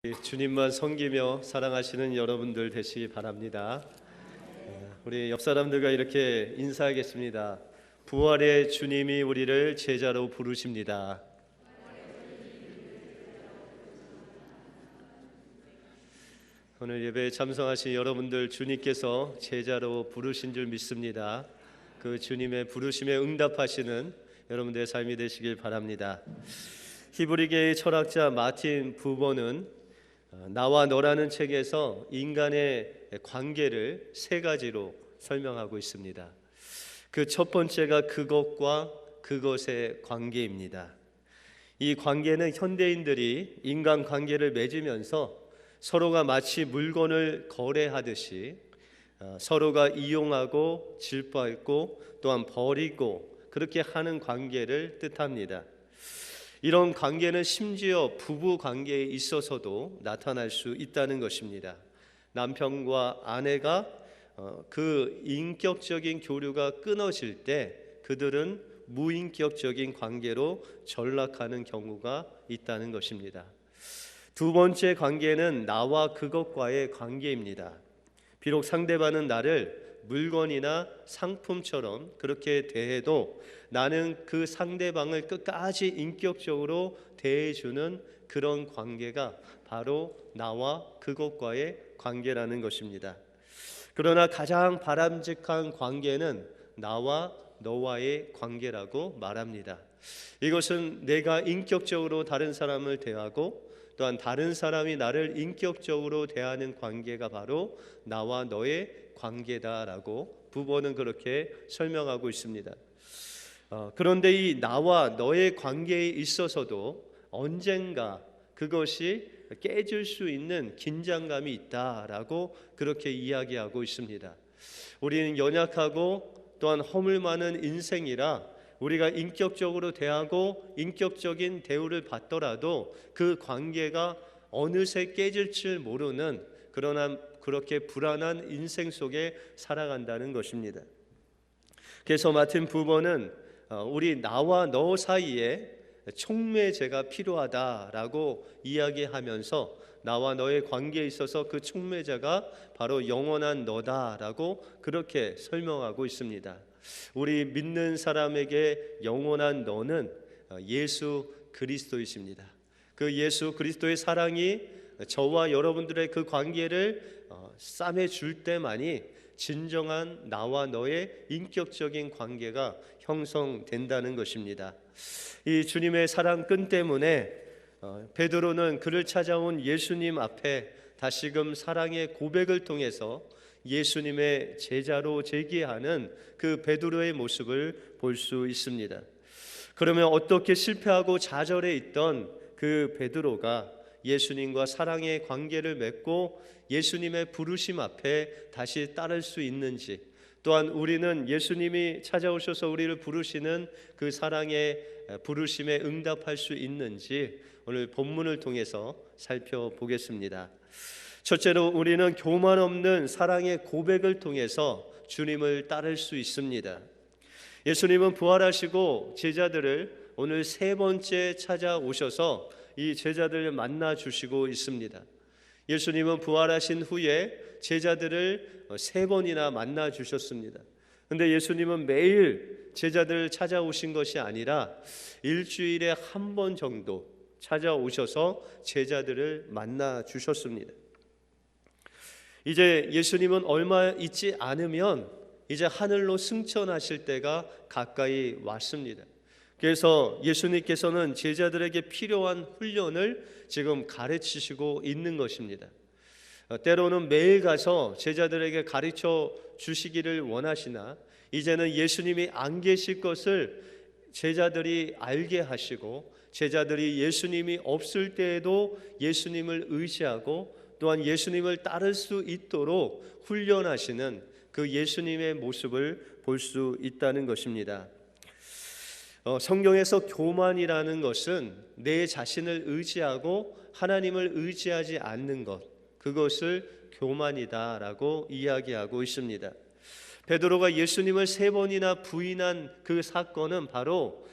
주님만 섬기며 사랑하시는 여러분들 되시기 바랍니다. 우리 옆 사람들과 이렇게 인사하겠습니다. 부활의 주님이 우리를 제자로 부르십니다. 오늘 예배에 참석하신 여러분들, 주님께서 제자로 부르신 줄 믿습니다. 그 주님의 부르심에 응답하시는 여러분들의 삶이 되시길 바랍니다. 히브리계의 철학자 마틴 부버는 나와 너라는 책에서 인간의 관계를 세 가지로 설명하고 있습니다. 그 첫 번째가 그것과 그것의 관계입니다. 이 관계는 현대인들이 인간관계를 맺으면서 서로가 마치 물건을 거래하듯이 서로가 이용하고 질투하고 또한 버리고 그렇게 하는 관계를 뜻합니다. 이런 관계는 심지어 부부 관계에 있어서도 나타날 수 있다는 것입니다. 남편과 아내가 그 인격적인 교류가 끊어질 때 그들은 무인격적인 관계로 전락하는 경우가 있다는 것입니다. 두 번째 관계는 나와 그것과의 관계입니다. 비록 상대방은 나를 물건이나 상품처럼 그렇게 대해도 나는 그 상대방을 끝까지 인격적으로 대해주는 그런 관계가 바로 나와 그것과의 관계라는 것입니다. 그러나 가장 바람직한 관계는 나와 너와의 관계라고 말합니다. 이것은 내가 인격적으로 다른 사람을 대하고 또한 다른 사람이 나를 인격적으로 대하는 관계가 바로 나와 너의 관계다라고 부버는 그렇게 설명하고 있습니다. 그런데 이 나와 너의 관계에 있어서도 언젠가 그것이 깨질 수 있는 긴장감이 있다라고 그렇게 이야기하고 있습니다. 우리는 연약하고 또한 허물 많은 인생이라 우리가 인격적으로 대하고 인격적인 대우를 받더라도 그 관계가 어느새 깨질 줄 모르는 그러나 그렇게 불안한 인생 속에 살아간다는 것입니다. 그래서 마틴 부버는 우리 나와 너 사이에 촉매제가 필요하다라고 이야기하면서 나와 너의 관계에 있어서 그 촉매제가 바로 영원한 너다라고 그렇게 설명하고 있습니다. 우리 믿는 사람에게 영원한 너는 예수 그리스도이십니다. 그 예수 그리스도의 사랑이 저와 여러분들의 그 관계를 싸매줄 때만이 진정한 나와 너의 인격적인 관계가 형성된다는 것입니다. 이 주님의 사랑끈 때문에 베드로는 그를 찾아온 예수님 앞에 다시금 사랑의 고백을 통해서 예수님의 제자로 제기하는 그 베드로의 모습을 볼 수 있습니다. 그러면 어떻게 실패하고 좌절해 있던 그 베드로가 예수님과 사랑의 관계를 맺고 예수님의 부르심 앞에 다시 따를 수 있는지, 또한 우리는 예수님이 찾아오셔서 우리를 부르시는 그 사랑의 부르심에 응답할 수 있는지 오늘 본문을 통해서 살펴보겠습니다. 첫째로 우리는 교만 없는 사랑의 고백을 통해서 주님을 따를 수 있습니다. 예수님은 부활하시고 제자들을 오늘 세 번째 찾아오셔서 이 제자들을 만나 주시고 있습니다. 예수님은 부활하신 후에 제자들을 세 번이나 만나 주셨습니다. 그런데 예수님은 매일 제자들을 찾아오신 것이 아니라 일주일에 한 번 정도 찾아오셔서 제자들을 만나 주셨습니다. 이제 예수님은 얼마 있지 않으면 이제 하늘로 승천하실 때가 가까이 왔습니다. 그래서 예수님께서는 제자들에게 필요한 훈련을 지금 가르치시고 있는 것입니다. 때로는 매일 가서 제자들에게 가르쳐 주시기를 원하시나 이제는 예수님이 안 계실 것을 제자들이 알게 하시고 제자들이 예수님이 없을 때에도 예수님을 의지하고 또한 예수님을 따를 수 있도록 훈련하시는 그 예수님의 모습을 볼 수 있다는 것입니다. 성경에서 교만이라는 것은 내 자신을 의지하고 하나님을 의지하지 않는 것, 그것을 교만이다라고 이야기하고 있습니다. 베드로가 예수님을 세 번이나 부인한 그 사건은 바로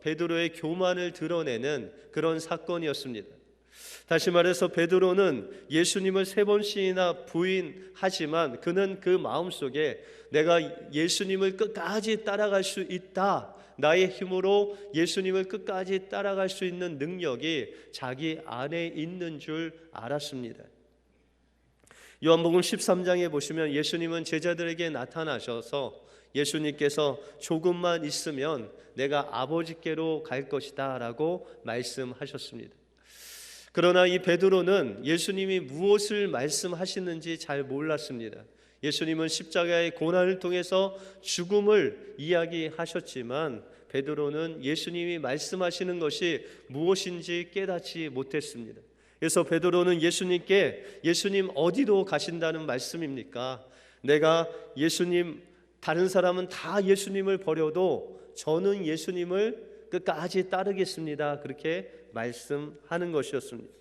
베드로의 교만을 드러내는 그런 사건이었습니다. 다시 말해서 베드로는 예수님을 3번씩이나 부인하지만 그는 그 마음속에 내가 예수님을 끝까지 따라갈 수 있다, 나의 힘으로 예수님을 끝까지 따라갈 수 있는 능력이 자기 안에 있는 줄 알았습니다. 요한복음 13장에 보시면 예수님은 제자들에게 나타나셔서 예수님께서 조금만 있으면 내가 아버지께로 갈 것이다 라고 말씀하셨습니다. 그러나 이 베드로는 예수님이 무엇을 말씀하시는지 잘 몰랐습니다. 예수님은 십자가의 고난을 통해서 죽음을 이야기하셨지만 베드로는 예수님이 말씀하시는 것이 무엇인지 깨닫지 못했습니다. 그래서 베드로는 예수님께 예수님 어디로 가신다는 말씀입니까? 내가 예수님, 다른 사람은 다 예수님을 버려도 저는 예수님을 끝까지 따르겠습니다. 그렇게 말씀하는 것이었습니다.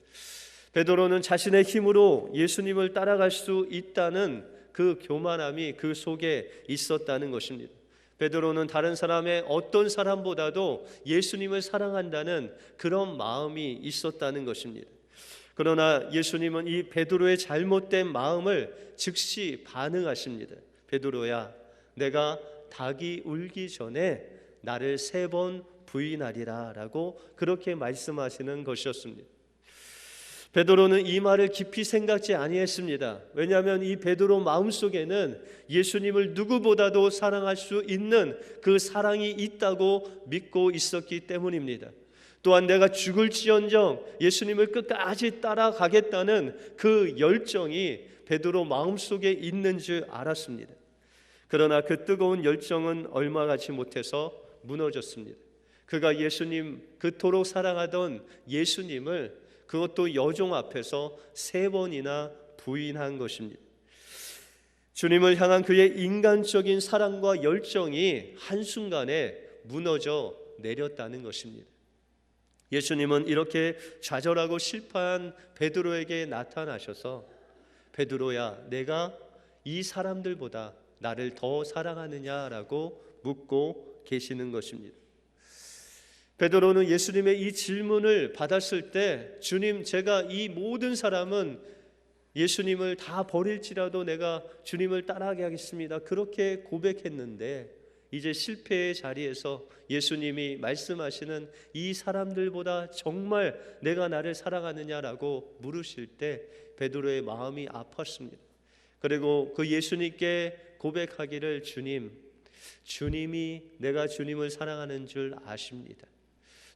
베드로는 자신의 힘으로 예수님을 따라갈 수 있다는 그 교만함이 그 속에 있었다는 것입니다. 베드로는 다른 사람의 어떤 사람보다도 예수님을 사랑한다는 그런 마음이 있었다는 것입니다. 그러나 예수님은 이 베드로의 잘못된 마음을 즉시 반응하십니다. 베드로야, 내가 닭이 울기 전에 나를 3번 부인하리라 라고 그렇게 말씀하시는 것이었습니다. 베드로는 이 말을 깊이 생각지 아니했습니다. 왜냐하면 이 베드로 마음속에는 예수님을 누구보다도 사랑할 수 있는 그 사랑이 있다고 믿고 있었기 때문입니다. 또한 내가 죽을지언정 예수님을 끝까지 따라가겠다는 그 열정이 베드로 마음속에 있는 줄 알았습니다. 그러나 그 뜨거운 열정은 얼마 가지 못해서 무너졌습니다. 그가 예수님, 그토록 사랑하던 예수님을 그것도 여종 앞에서 3번이나 부인한 것입니다. 주님을 향한 그의 인간적인 사랑과 열정이 한순간에 무너져 내렸다는 것입니다. 예수님은 이렇게 좌절하고 실패한 베드로에게 나타나셔서 베드로야, 내가 이 사람들보다 나를 더 사랑하느냐라고 묻고 계시는 것입니다. 베드로는 예수님의 이 질문을 받았을 때 주님, 제가 이 모든 사람은 예수님을 다 버릴지라도 내가 주님을 따라가게 하겠습니다, 그렇게 고백했는데 이제 실패의 자리에서 예수님이 말씀하시는 이 사람들보다 정말 내가 나를 사랑하느냐라고 물으실 때 베드로의 마음이 아팠습니다. 그리고 그 예수님께 고백하기를 주님이 내가 주님을 사랑하는 줄 아십니다.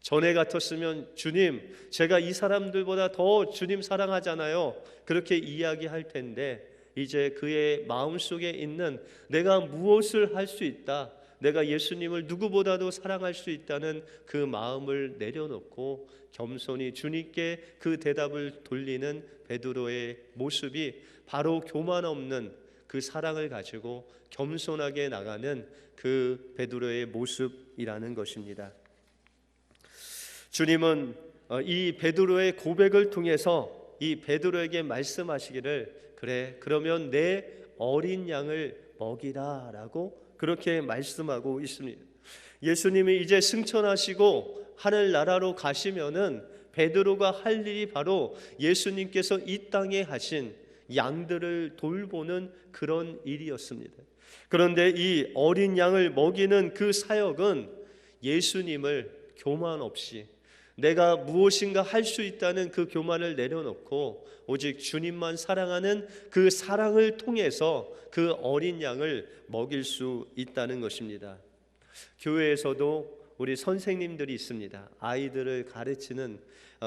전에 같았으면 주님, 제가 이 사람들보다 더 주님 사랑하잖아요, 그렇게 이야기할 텐데 이제 그의 마음속에 있는 내가 무엇을 할 수 있다, 내가 예수님을 누구보다도 사랑할 수 있다는 그 마음을 내려놓고 겸손히 주님께 그 대답을 돌리는 베드로의 모습이 바로 교만 없는 그 사랑을 가지고 겸손하게 나가는 그 베드로의 모습이라는 것입니다. 주님은 이 베드로의 고백을 통해서 이 베드로에게 말씀하시기를 그래, 그러면 내 어린 양을 먹이라 라고 그렇게 말씀하고 있습니다. 예수님이 이제 승천하시고 하늘나라로 가시면은 베드로가 할 일이 바로 예수님께서 이 땅에 하신 양들을 돌보는 그런 일이었습니다. 그런데 이 어린 양을 먹이는 그 사역은 예수님을 교만 없이 내가 무엇인가 할 수 있다는 그 교만을 내려놓고 오직 주님만 사랑하는 그 사랑을 통해서 그 어린 양을 먹일 수 있다는 것입니다. 교회에서도 우리 선생님들이 있습니다. 아이들을 가르치는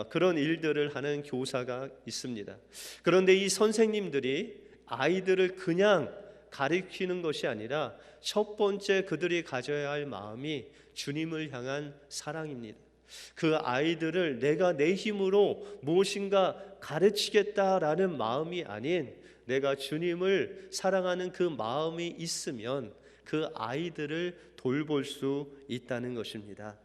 그런 일들을 하는 교사가 있습니다. 그런데 이 선생님들이 아이들을 그냥 가르치는 것이 아니라 첫 번째 그들이 가져야 할 마음이 주님을 향한 사랑입니다. 그 아이들을 내가 내 힘으로 무엇인가 가르치겠다라는 마음이 아닌 내가 주님을 사랑하는 그 마음이 있으면 그 아이들을 돌볼 수 있다는 것입니다.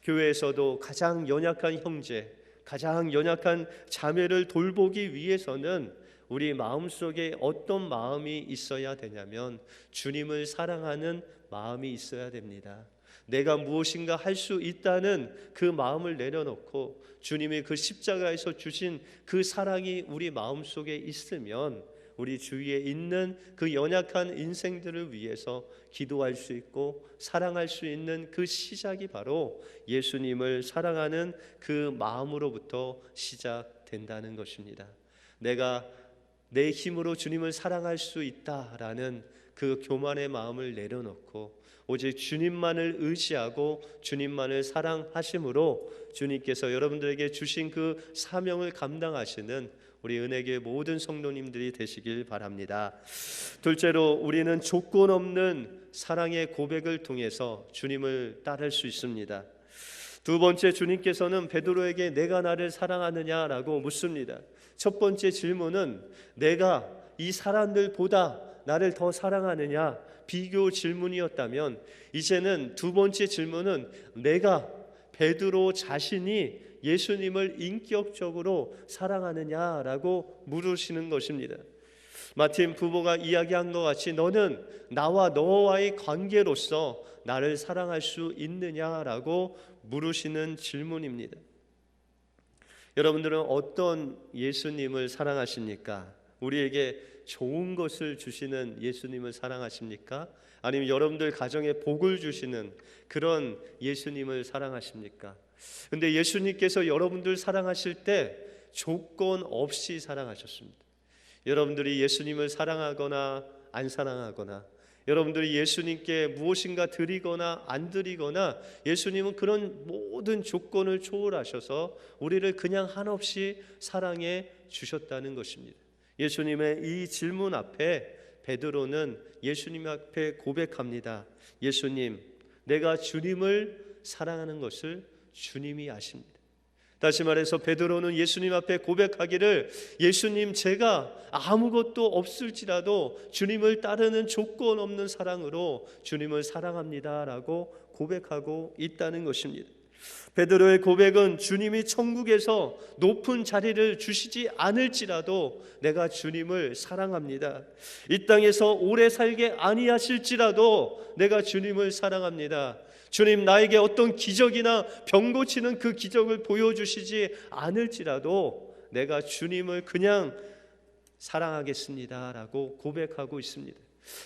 교회에서도 가장 연약한 형제, 가장 연약한 자매를 돌보기 위해서는 우리 마음속에 어떤 마음이 있어야 되냐면 주님을 사랑하는 마음이 있어야 됩니다. 내가 무엇인가 할 수 있다는 그 마음을 내려놓고 주님이 그 십자가에서 주신 그 사랑이 우리 마음속에 있으면 우리 주위에 있는 그 연약한 인생들을 위해서 기도할 수 있고 사랑할 수 있는 그 시작이 바로 예수님을 사랑하는 그 마음으로부터 시작된다는 것입니다. 내가 내 힘으로 주님을 사랑할 수 있다라는 그 교만의 마음을 내려놓고 오직 주님만을 의지하고 주님만을 사랑하심으로 주님께서 여러분들에게 주신 그 사명을 감당하시는 우리 은혜교회 모든 성도님들이 되시길 바랍니다. 둘째로 우리는 조건 없는 사랑의 고백을 통해서 주님을 따를 수 있습니다. 두 번째, 주님께서는 베드로에게 내가 나를 사랑하느냐라고 묻습니다. 첫 번째 질문은 내가 이 사람들보다 나를 더 사랑하느냐 비교 질문이었다면, 이제는 두 번째 질문은 내가 베드로 자신이 예수님을 인격적으로 사랑하느냐라고 물으시는 것입니다. 마틴 부모가 이야기한 것 같이 너는 나와 너와의 관계로서 나를 사랑할 수 있느냐라고 물으시는 질문입니다. 여러분들은 어떤 예수님을 사랑하십니까? 우리에게 좋은 것을 주시는 예수님을 사랑하십니까? 아니면 여러분들 가정에 복을 주시는 그런 예수님을 사랑하십니까? 근데 예수님께서 여러분들 사랑하실 때 조건 없이 사랑하셨습니다. 여러분들이 예수님을 사랑하거나 안 사랑하거나, 여러분들이 예수님께 무엇인가 드리거나 안 드리거나, 예수님은 그런 모든 조건을 초월하셔서 우리를 그냥 한없이 사랑해 주셨다는 것입니다. 예수님의 이 질문 앞에 베드로는 예수님 앞에 고백합니다. 예수님, 내가 주님을 사랑하는 것을 주님이 아십니다. 다시 말해서 베드로는 예수님 앞에 고백하기를, 예수님, 제가 아무것도 없을지라도 주님을 따르는 조건 없는 사랑으로 주님을 사랑합니다 라고 고백하고 있다는 것입니다. 베드로의 고백은 주님이 천국에서 높은 자리를 주시지 않을지라도 내가 주님을 사랑합니다. 이 땅에서 오래 살게 아니하실지라도 내가 주님을 사랑합니다. 주님, 나에게 어떤 기적이나 병 고치는 그 기적을 보여주시지 않을지라도 내가 주님을 그냥 사랑하겠습니다 라고 고백하고 있습니다.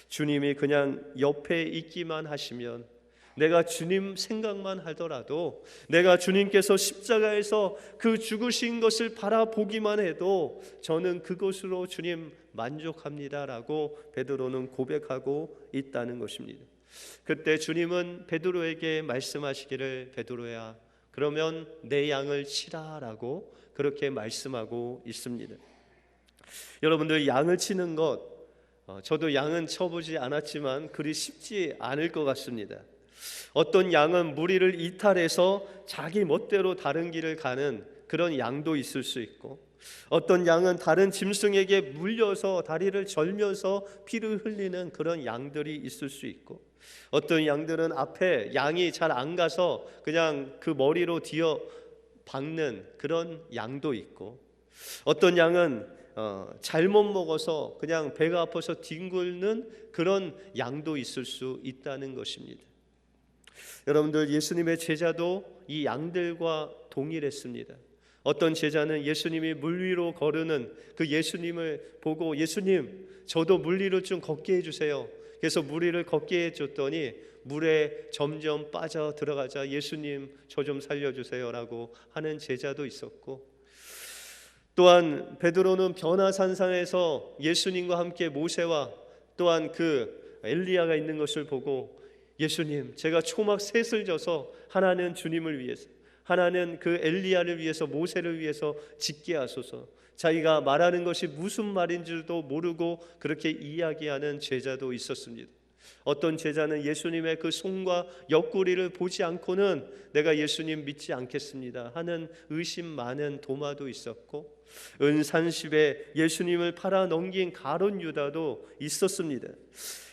주님이 그냥 옆에 있기만 하시면, 내가 주님 생각만 하더라도, 내가 주님께서 십자가에서 그 죽으신 것을 바라보기만 해도 저는 그것으로 주님 만족합니다 라고 베드로는 고백하고 있다는 것입니다. 그때 주님은 베드로에게 말씀하시기를, 베드로야, 그러면 내 양을 치라 라고 그렇게 말씀하고 있습니다. 여러분들, 양을 치는 것, 저도 양은 쳐보지 않았지만 그리 쉽지 않을 것 같습니다. 어떤 양은 무리를 이탈해서 자기 멋대로 다른 길을 가는 그런 양도 있을 수 있고, 어떤 양은 다른 짐승에게 물려서 다리를 절면서 피를 흘리는 그런 양들이 있을 수 있고, 어떤 양들은 앞에 양이 잘 안 가서 그냥 그 머리로 뒤어 박는 그런 양도 있고, 어떤 양은 잘못 먹어서 그냥 배가 아파서 뒹굴는 그런 양도 있을 수 있다는 것입니다. 여러분들, 예수님의 제자도 이 양들과 동일했습니다. 어떤 제자는 예수님이 물 위로 거르는 그 예수님을 보고, 예수님, 저도 물 위로 좀 걷게 해주세요. 그래서 물 위를 걷게 해줬더니 물에 점점 빠져 들어가자, 예수님, 저 좀 살려주세요 라고 하는 제자도 있었고, 또한 베드로는 변화산상에서 예수님과 함께 모세와 또한 그 엘리야가 있는 것을 보고, 예수님, 제가 초막 셋을 져서 하나는 주님을 위해서, 하나는 그 엘리야를 위해서, 모세를 위해서 짓게 하소서. 자기가 말하는 것이 무슨 말인 줄도 모르고 그렇게 이야기하는 제자도 있었습니다. 어떤 제자는 예수님의 그 손과 옆구리를 보지 않고는 내가 예수님 믿지 않겠습니다 하는 의심 많은 도마도 있었고, 은산십에 예수님을 팔아 넘긴 가룟 유다도 있었습니다.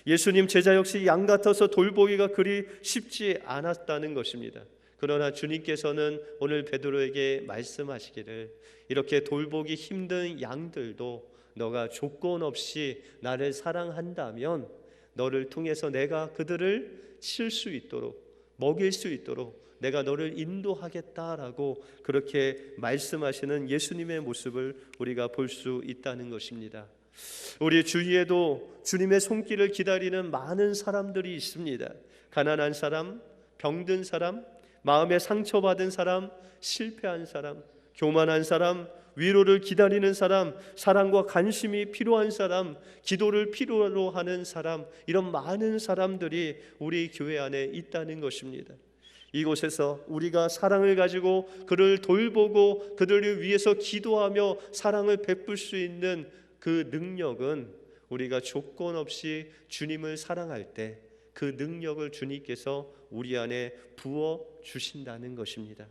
예수님 제자 역시 양 같아서 돌보기가 그리 쉽지 않았다는 것입니다. 그러나 주님께서는 오늘 베드로에게 말씀하시기를, 이렇게 돌보기 힘든 양들도 너가 조건 없이 나를 사랑한다면 너를 통해서 내가 그들을 칠 수 있도록, 먹일 수 있도록 내가 너를 인도하겠다라고 그렇게 말씀하시는 예수님의 모습을 우리가 볼 수 있다는 것입니다. 우리 주위에도 주님의 손길을 기다리는 많은 사람들이 있습니다. 가난한 사람, 병든 사람, 마음에 상처받은 사람, 실패한 사람, 교만한 사람, 위로를 기다리는 사람, 사랑과 관심이 필요한 사람, 기도를 필요로 하는 사람, 이런 많은 사람들이 우리 교회 안에 있다는 것입니다. 이곳에서 우리가 사랑을 가지고 그를 돌보고 그들을 위해서 기도하며 사랑을 베풀 수 있는 그 능력은 우리가 조건 없이 주님을 사랑할 때 그 능력을 주님께서 우리 안에 부어 주신다는 것입니다.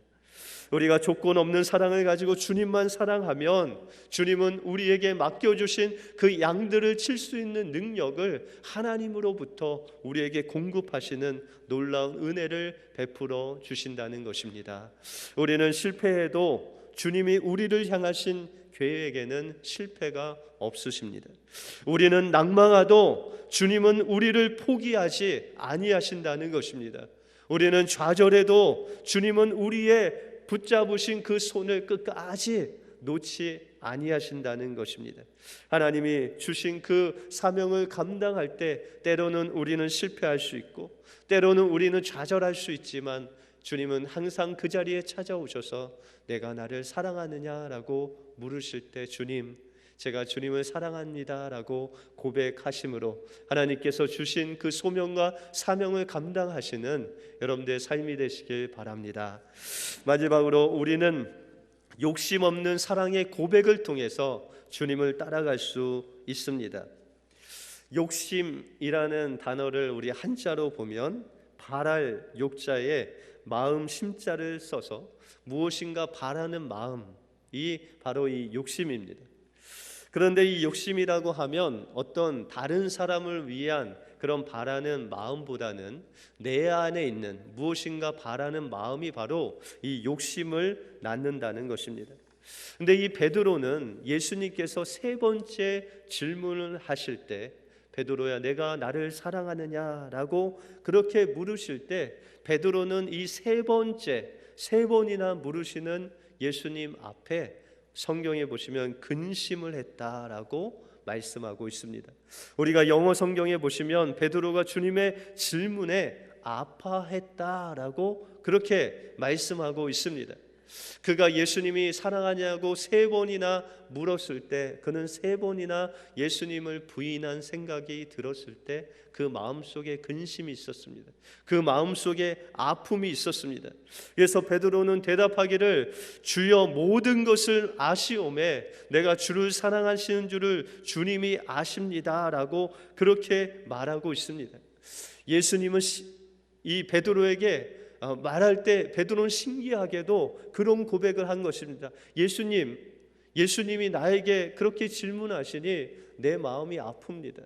우리가 조건 없는 사랑을 가지고 주님만 사랑하면 주님은 우리에게 맡겨주신 그 양들을 칠 수 있는 능력을 하나님으로부터 우리에게 공급하시는 놀라운 은혜를 베풀어 주신다는 것입니다. 우리는 실패해도 주님이 우리를 향하신 계획에는 실패가 없으십니다. 우리는 낭망하도 주님은 우리를 포기하지 아니하신다는 것입니다. 우리는 좌절해도 주님은 우리의 붙잡으신 그 손을 끝까지 놓지 아니하신다는 것입니다. 하나님이 주신 그 사명을 감당할 때 때로는 우리는 실패할 수 있고 때로는 우리는 좌절할 수 있지만 주님은 항상 그 자리에 찾아오셔서 내가 나를 사랑하느냐라고 물으실 때 주님, 제가 주님을 사랑합니다라고 고백하심으로 하나님께서 주신 그 소명과 사명을 감당하시는 여러분들의 삶이 되시길 바랍니다. 마지막으로 우리는 욕심 없는 사랑의 고백을 통해서 주님을 따라갈 수 있습니다. 욕심이라는 단어를 우리 한자로 보면 바랄 욕자에 마음 심자를 써서 무엇인가 바라는 마음이 바로 이 욕심입니다. 그런데 이 욕심이라고 하면 어떤 다른 사람을 위한 그런 바라는 마음보다는 내 안에 있는 무엇인가 바라는 마음이 바로 이 욕심을 낳는다는 것입니다. 근데 이 베드로는 예수님께서 세 번째 질문을 하실 때 베드로야 내가 나를 사랑하느냐라고 그렇게 물으실 때 베드로는 이 세 번이나 물으시는 예수님 앞에 성경에 보시면 근심을 했다라고 말씀하고 있습니다. 우리가 영어 성경에 보시면 베드로가 주님의 질문에 아파했다라고 그렇게 말씀하고 있습니다. 그가 예수님이 사랑하냐고 세 번이나 물었을 때 그는 세 번이나 예수님을 부인한 생각이 들었을 때 그 마음속에 근심이 있었습니다. 그 마음속에 아픔이 있었습니다. 그래서 베드로는 대답하기를 주여 모든 것을 아시오매 내가 주를 사랑하시는 줄을 주님이 아십니다라고 그렇게 말하고 있습니다. 예수님은 이 베드로에게 말할 때 베드로는 신기하게도 그런 고백을 한 것입니다. 예수님이 나에게 그렇게 질문하시니 내 마음이 아픕니다.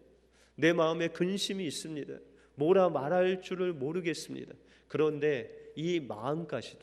내 마음에 근심이 있습니다. 뭐라 말할 줄을 모르겠습니다. 그런데 이 마음까지도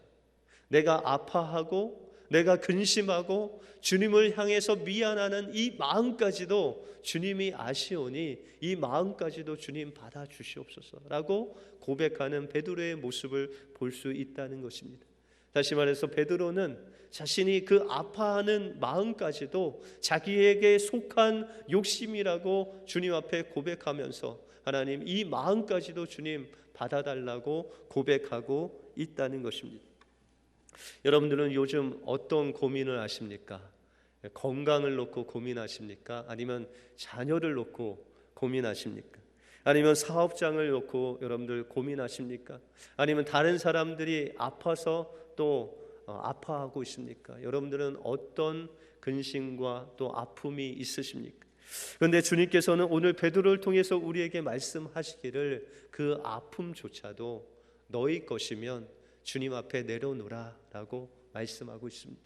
내가 아파하고 내가 근심하고 주님을 향해서 미안하는 이 마음까지도 주님이 아시오니 이 마음까지도 주님 받아주시옵소서라고 고백하는 베드로의 모습을 볼 수 있다는 것입니다. 다시 말해서 베드로는 자신이 그 아파하는 마음까지도 자기에게 속한 욕심이라고 주님 앞에 고백하면서 하나님 이 마음까지도 주님 받아달라고 고백하고 있다는 것입니다. 여러분들은 요즘 어떤 고민을 하십니까? 건강을 놓고 고민하십니까? 아니면 자녀를 놓고 고민하십니까? 아니면 사업장을 놓고 여러분들 고민하십니까? 아니면 다른 사람들이 아파서 또 아파하고 있습니까? 여러분들은 어떤 근심과 또 아픔이 있으십니까? 그런데 주님께서는 오늘 베드로를 통해서 우리에게 말씀하시기를 그 아픔조차도 너희 것이면 주님 앞에 내려놓으라 라고 말씀하고 있습니다.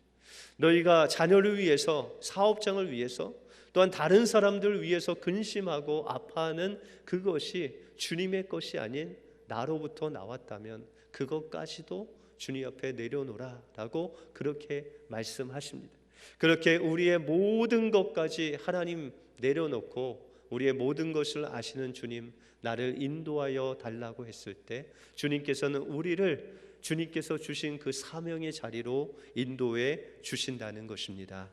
너희가 자녀를 위해서 사업장을 위해서 또한 다른 사람들을 위해서 근심하고 아파하는 그것이 주님의 것이 아닌 나로부터 나왔다면 그것까지도 주님 앞에 내려놓으라 라고 그렇게 말씀하십니다. 그렇게 우리의 모든 것까지 하나님 내려놓고 우리의 모든 것을 아시는 주님, 나를 인도하여 달라고 했을 때 주님께서는 우리를 주님께서 주신 그 사명의 자리로 인도해 주신다는 것입니다.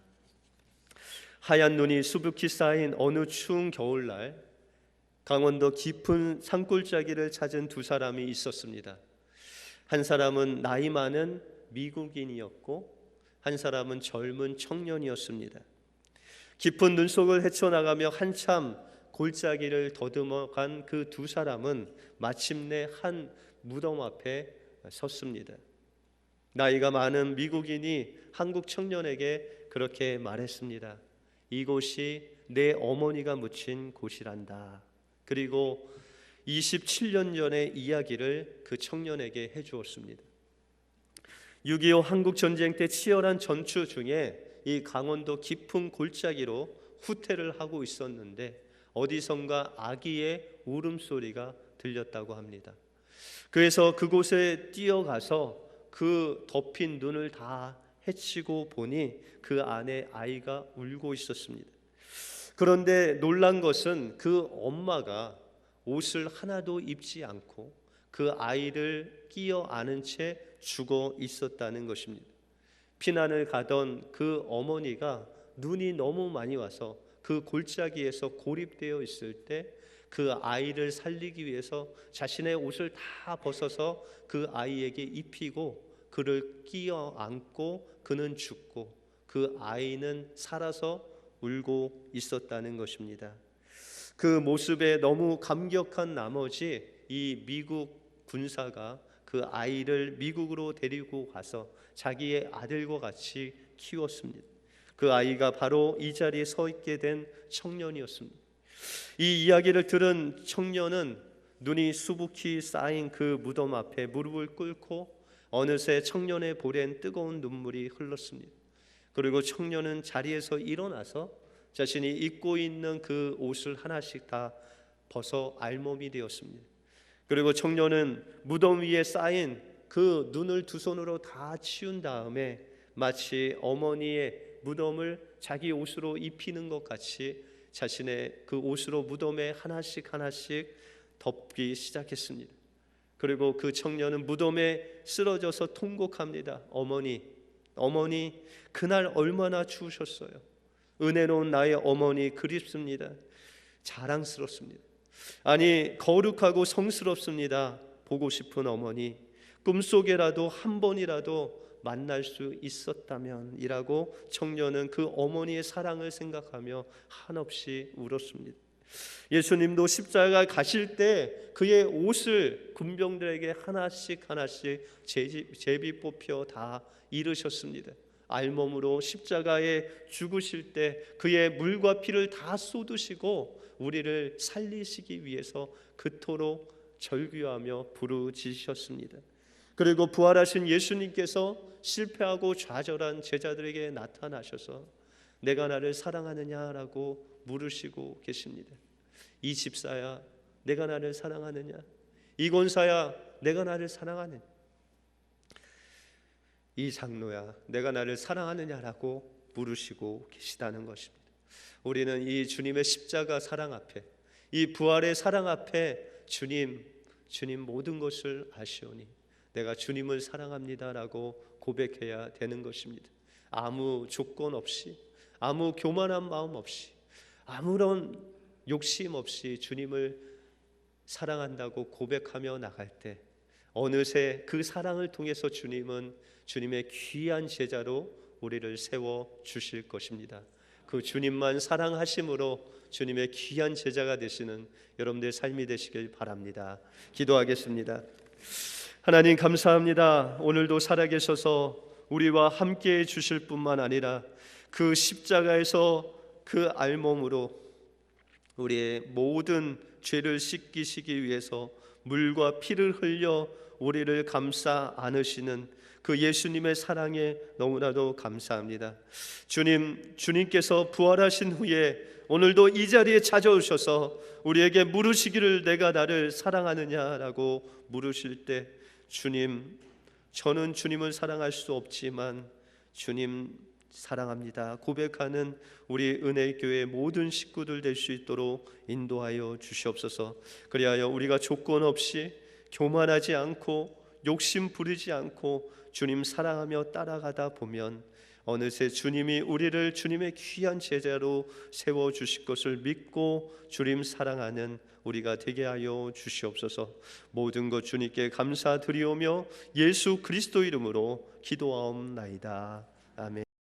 하얀 눈이 수북히 쌓인 어느 추운 겨울날, 강원도 깊은 산골짜기를 찾은 두 사람이 있었습니다. 한 사람은 나이 많은 미국인이었고 한 사람은 젊은 청년이었습니다. 깊은 눈 속을 헤쳐나가며 한참 골짜기를 더듬어 간 그 두 사람은 마침내 한 무덤 앞에 섰습니다. 나이가 많은 미국인이 한국 청년에게 그렇게 말했습니다. 이곳이 내 어머니가 묻힌 곳이란다. 그리고 27년 전의 이야기를 그 청년에게 해주었습니다. 6.25 한국 전쟁 때 치열한 전투 중에 이 강원도 깊은 골짜기로 후퇴를 하고 있었는데 어디선가 아기의 울음소리가 들렸다고 합니다. 그래서 그곳에 뛰어가서 그 덮인 눈을 다 헤치고 보니 그 안에 아이가 울고 있었습니다. 그런데 놀란 것은 그 엄마가 옷을 하나도 입지 않고 그 아이를 끼어 안은 채 죽어 있었다는 것입니다. 피난을 가던 그 어머니가 눈이 너무 많이 와서 그 골짜기에서 고립되어 있을 때 그 아이를 살리기 위해서 자신의 옷을 다 벗어서 그 아이에게 입히고 그를 끼어 안고 그는 죽고 그 아이는 살아서 울고 있었다는 것입니다. 그 모습에 너무 감격한 나머지 이 미국 군사가 그 아이를 미국으로 데리고 가서 자기의 아들과 같이 키웠습니다. 그 아이가 바로 이 자리에 서 있게 된 청년이었습니다. 이 이야기를 들은 청년은 눈이 수북히 쌓인 그 무덤 앞에 무릎을 꿇고 어느새 청년의 볼엔 뜨거운 눈물이 흘렀습니다. 그리고 청년은 자리에서 일어나서 자신이 입고 있는 그 옷을 하나씩 다 벗어 알몸이 되었습니다. 그리고 청년은 무덤 위에 쌓인 그 눈을 두 손으로 다 치운 다음에 마치 어머니의 무덤을 자기 옷으로 입히는 것 같이 자신의 그 옷으로 무덤에 하나씩 덮기 시작했습니다. 그리고 그 청년은 무덤에 쓰러져서 통곡합니다. 어머니, 그날 얼마나 추우셨어요. 은혜로운 나의 어머니 그립습니다. 자랑스럽습니다. 아니, 거룩하고 성스럽습니다. 보고 싶은 어머니, 꿈속에라도 한 번이라도 만날 수 있었다면 이라고 청년은 그 어머니의 사랑을 생각하며 한없이 울었습니다. 예수님도 십자가 가실 때 그의 옷을 군병들에게 하나씩 제비 뽑혀 다 이르셨습니다. 알몸으로 십자가에 죽으실 때 그의 물과 피를 다 쏟으시고 우리를 살리시기 위해서 그토록 절규하며 부르짖으셨습니다. 그리고 부활하신 예수님께서 실패하고 좌절한 제자들에게 나타나셔서 내가 나를 사랑하느냐라고 물으시고 계십니다. 이 집사야, 내가 나를 사랑하느냐? 이 권사야, 내가 나를 사랑하느냐? 이 장로야, 내가 나를 사랑하느냐라고 물으시고 계시다는 것입니다. 우리는 이 주님의 십자가 사랑 앞에, 이 부활의 사랑 앞에 주님 모든 것을 아시오니 내가 주님을 사랑합니다라고 고백해야 되는 것입니다. 아무 조건 없이, 아무 교만한 마음 없이, 아무런 욕심 없이 주님을 사랑한다고 고백하며 나갈 때 어느새 그 사랑을 통해서 주님은 주님의 귀한 제자로 우리를 세워 주실 것입니다. 그 주님만 사랑하심으로 주님의 귀한 제자가 되시는 여러분들의 삶이 되시길 바랍니다. 기도하겠습니다. 하나님 감사합니다. 오늘도 살아계셔서 우리와 함께해 주실 뿐만 아니라 그 십자가에서 그 알몸으로 우리의 모든 죄를 씻기시기 위해서 물과 피를 흘려 우리를 감싸 안으시는 그 예수님의 사랑에 너무나도 감사합니다. 주님께서 부활하신 후에 오늘도 이 자리에 찾아오셔서 우리에게 물으시기를 내가 나를 사랑하느냐라고 물으실 때 주님, 저는 주님을 사랑할 수 없지만 주님, 사랑합니다 고백하는 우리 은혜교회 모든 식구들 될 수 있도록 인도하여 주시옵소서. 그리하여 우리가 조건 없이 교만하지 않고 욕심 부리지 않고 주님 사랑하며 따라가다 보면 어느새 주님이 우리를 주님의 귀한 제자로 세워주실 것을 믿고 주님 사랑하는 우리가 되게 하여 주시옵소서. 모든 것 주님께 감사드리오며 예수 그리스도 이름으로 기도하옵나이다. 아멘.